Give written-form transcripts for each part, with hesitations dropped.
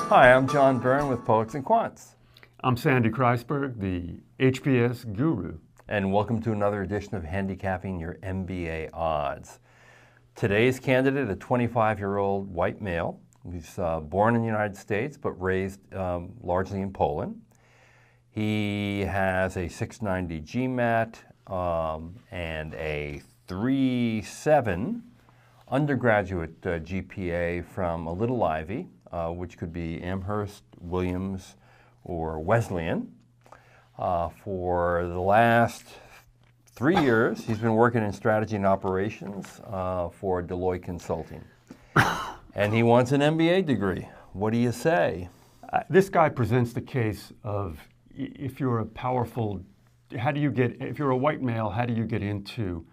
Hi, I'm John Byrne with Poets&Quants. I'm Sandy Kreisberg, the HBS guru. And welcome to another edition of Handicapping Your MBA Odds. Today's candidate, a 25-year-old white male. He's born in the United States but raised largely in Poland. He has a 690 GMAT and a 3.7 undergraduate GPA from a Little Ivy, which could be Amherst, Williams, or Wesleyan. For the last 3 years, he's been working in strategy and operations for Deloitte Consulting. And he wants an MBA degree. What do you say? This guy presents the case of if you're a powerful, if you're a white male, how do you get into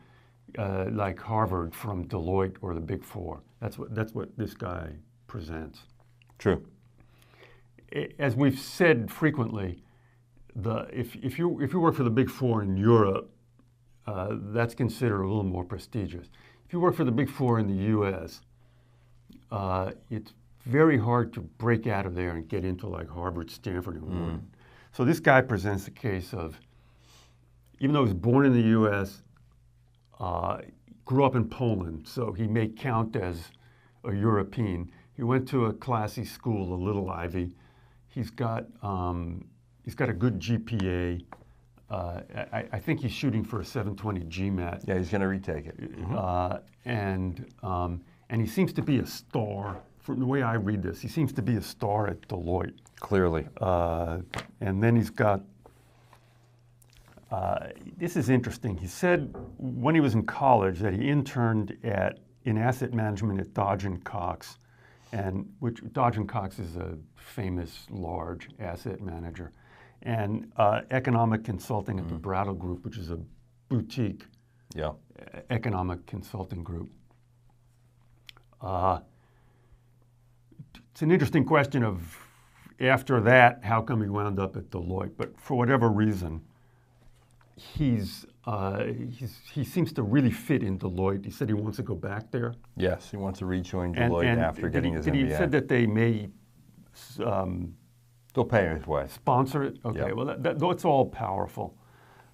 like Harvard from Deloitte or the Big Four? That's what this guy presents. True. As we've said frequently, if you work for the Big Four in Europe, that's considered a little more prestigious. If you work for the Big Four in the U.S., it's very hard to break out of there and get into like Harvard, Stanford, and Wharton. So this guy presents the case of, even though he was born in the U.S., grew up in Poland, so he may count as a European. He went to a classy school, a Little Ivy. He's got a good GPA. I think he's shooting for a 720 GMAT. Yeah, he's going to retake it. And he seems to be a star. From the way I read this, he seems to be a star at Deloitte. Clearly. And then he's got, this is interesting. He said when he was in college that he interned in asset management at Dodge & Cox, which Dodge & Cox is a famous large asset manager, and economic consulting at the Brattle Group, which is a boutique economic consulting group. It's an interesting question of, after that, how come he wound up at Deloitte? But for whatever reason, he seems to really fit in Deloitte. He said he wants to go back there. Yes, he wants to rejoin Deloitte after getting his MBA. He said that they may they'll pay his way. Sponsor it? Okay, well, that's all powerful.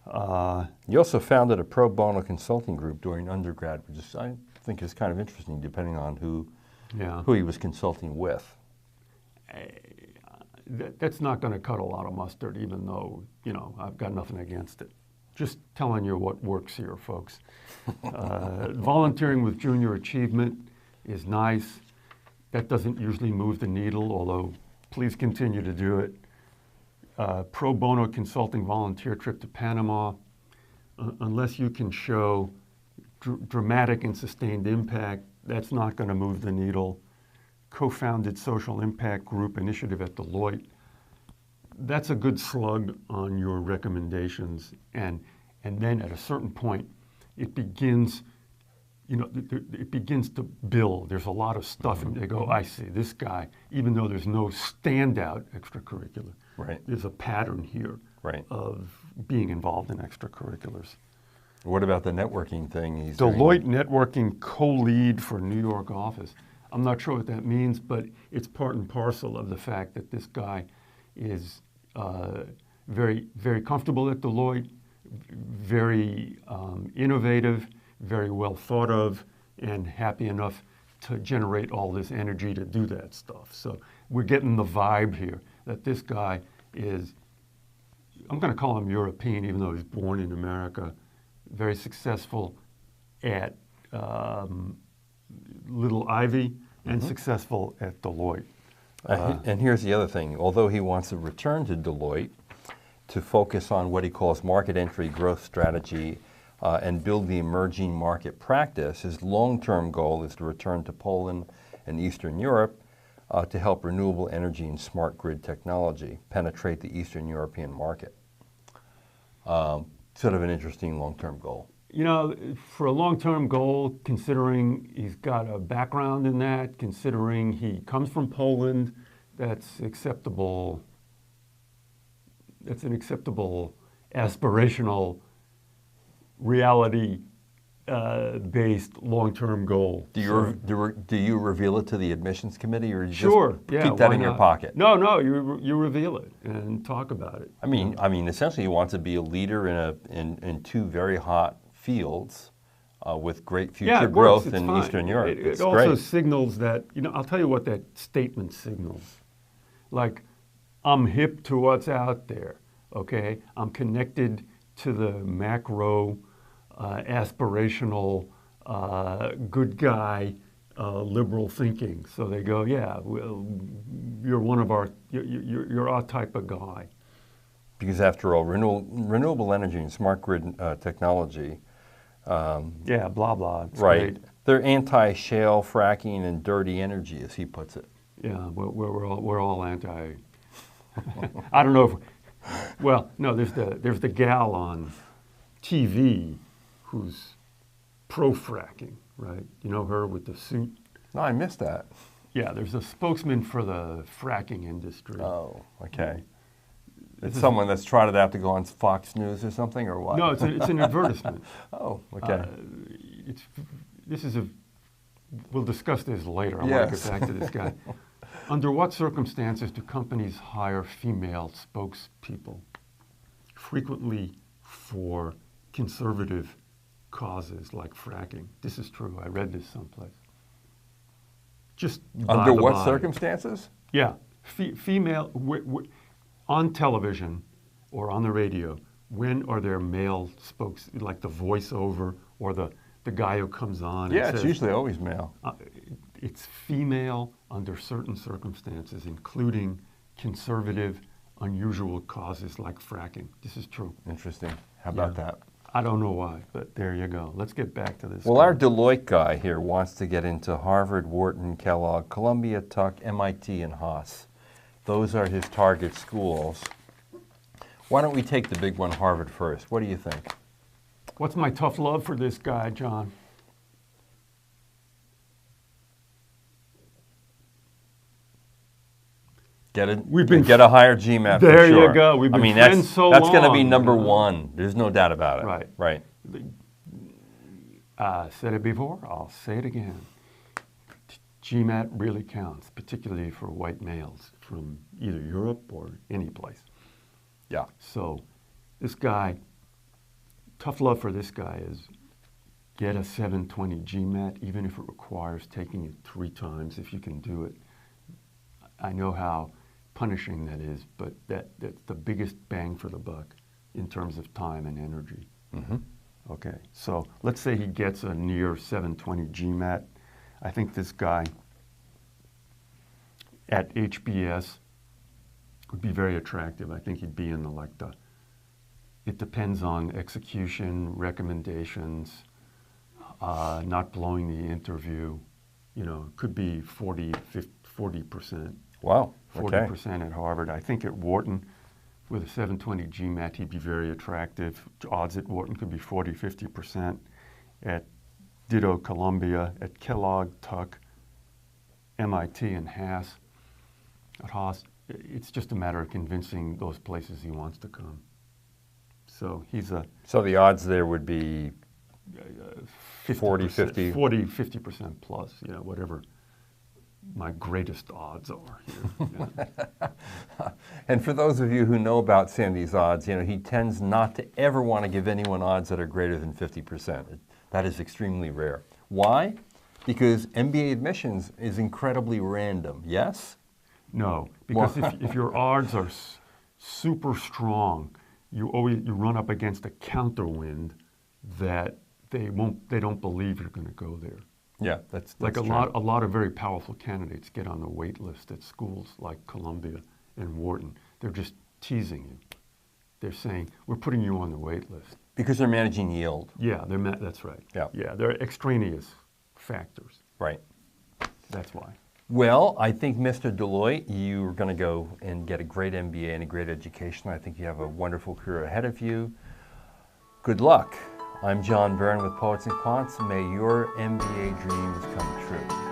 He also founded a pro bono consulting group during undergrad, which I think is kind of interesting, depending on who he was consulting with. That's not going to cut a lot of mustard, even though, I've got nothing against it. Just telling you what works here, folks. Volunteering with junior achievement is nice. That doesn't usually move the needle, although please continue to do it. Pro bono consulting volunteer trip to Panama. Unless you can show dramatic and sustained impact, that's not going to move the needle. Co-founded social impact group initiative at Deloitte. That's a good slug on your recommendations, and then at a certain point, it begins, it begins to build. There's a lot of stuff, and they go, I see, this guy, even though there's no standout extracurricular, there's a pattern here of being involved in extracurriculars. What about the networking thing he's Deloitte doing? networking co-lead for New York office. I'm not sure what that means, but it's part and parcel of the fact that this guy is very, very comfortable at Deloitte, very innovative, very well thought of, and happy enough to generate all this energy to do that stuff. So we're getting the vibe here that this guy is, I'm going to call him European, even though he's born in America, very successful at Little Ivy and successful at Deloitte. And here's the other thing. Although he wants to return to Deloitte to focus on what he calls market entry growth strategy and build the emerging market practice, his long-term goal is to return to Poland and Eastern Europe to help renewable energy and smart grid technology penetrate the Eastern European market. Sort of an interesting long-term goal. For a long-term goal, considering he's got a background in that, considering he comes from Poland, that's acceptable. That's an acceptable aspirational reality based long-term goal. Do you reveal it to the admissions committee, or you Sure, just yeah, keep that why in your not? pocket? No, you reveal it and talk about it. I mean, essentially, you want to be a leader in two very hot fields with great future growth It's in fine. Eastern Europe. It also signals that, I'll tell you what that statement signals. Like, I'm hip to what's out there, okay? I'm connected to the macro, aspirational, good guy, liberal thinking. So they go, yeah, well, you're our type of guy. Because after all, renewable energy and smart grid technology. Yeah, blah, blah. It's right. great. They're anti-shale, fracking, and dirty energy, as he puts it. Yeah, we're all anti. I don't know if, well, no, there's the gal on TV who's pro-fracking, right? You know her with the suit? No, I missed that. Yeah, there's a spokesman for the fracking industry. Oh, okay. It's someone that's trotted out to go on Fox News or something, or what? No, it's an advertisement. Oh, okay. We'll discuss this later. I want to get back to this guy. Under what circumstances do companies hire female spokespeople? Frequently for conservative causes like fracking. This is true. I read this someplace. Just under what circumstances? Yeah, female on television or on the radio. When are there male spokes, like the voiceover or the guy who comes on? Yeah, and it's says, usually always male. It's female under certain circumstances, including conservative, unusual causes like fracking. This is true. Interesting. How about that? I don't know why, but there you go. Let's get back to this. Well, our Deloitte guy here wants to get into Harvard, Wharton, Kellogg, Columbia, Tuck, MIT, and Haas. Those are his target schools. Why don't we take the big one, Harvard, first? What do you think? What's my tough love for this guy, John? Get a higher GMAT for sure. There you go. We've been friends so long. That's going to be number one. There's no doubt about it. Right. Right. Said it before. I'll say it again. GMAT really counts, particularly for white males from either Europe or any place. Yeah. So this guy, tough love for this guy is get a 720 GMAT, even if it requires taking it 3 times, if you can do it. I know how punishing that is, but that's the biggest bang for the buck in terms of time and energy. Mm-hmm. Okay, so let's say he gets a near 720 GMAT. I think this guy at HBS would be very attractive. I think he'd be in it depends on execution, recommendations, not blowing the interview. It could be 40%. Wow. Okay. 40% at Harvard. I think at Wharton, with a 720 GMAT, he'd be very attractive. Odds at Wharton could be 40, 50%. At ditto Columbia, at Kellogg, Tuck, MIT, and Haas. At Haas, it's just a matter of convincing those places he wants to come. So So the odds there would be 40, 50? 40, 50% plus, whatever my greatest odds are here. And for those of you who know about Sandy's odds, he tends not to ever want to give anyone odds that are greater than 50%. That is extremely rare. Why? Because MBA admissions is incredibly random, yes? No, because if your odds are super strong, you run up against a counterwind that they don't believe you're going to go there. Yeah, that's like true. A lot of very powerful candidates get on the wait list at schools like Columbia and Wharton. They're just teasing you. They're saying, we're putting you on the wait list. Because they're managing yield. Yeah, that's right. Yeah, they're extraneous factors. Right. That's why. Well, I think, Mr. Deloitte, you're going to go and get a great MBA and a great education. I think you have a wonderful career ahead of you. Good luck. I'm John Byrne with Poets and Quants. May your MBA dreams come true.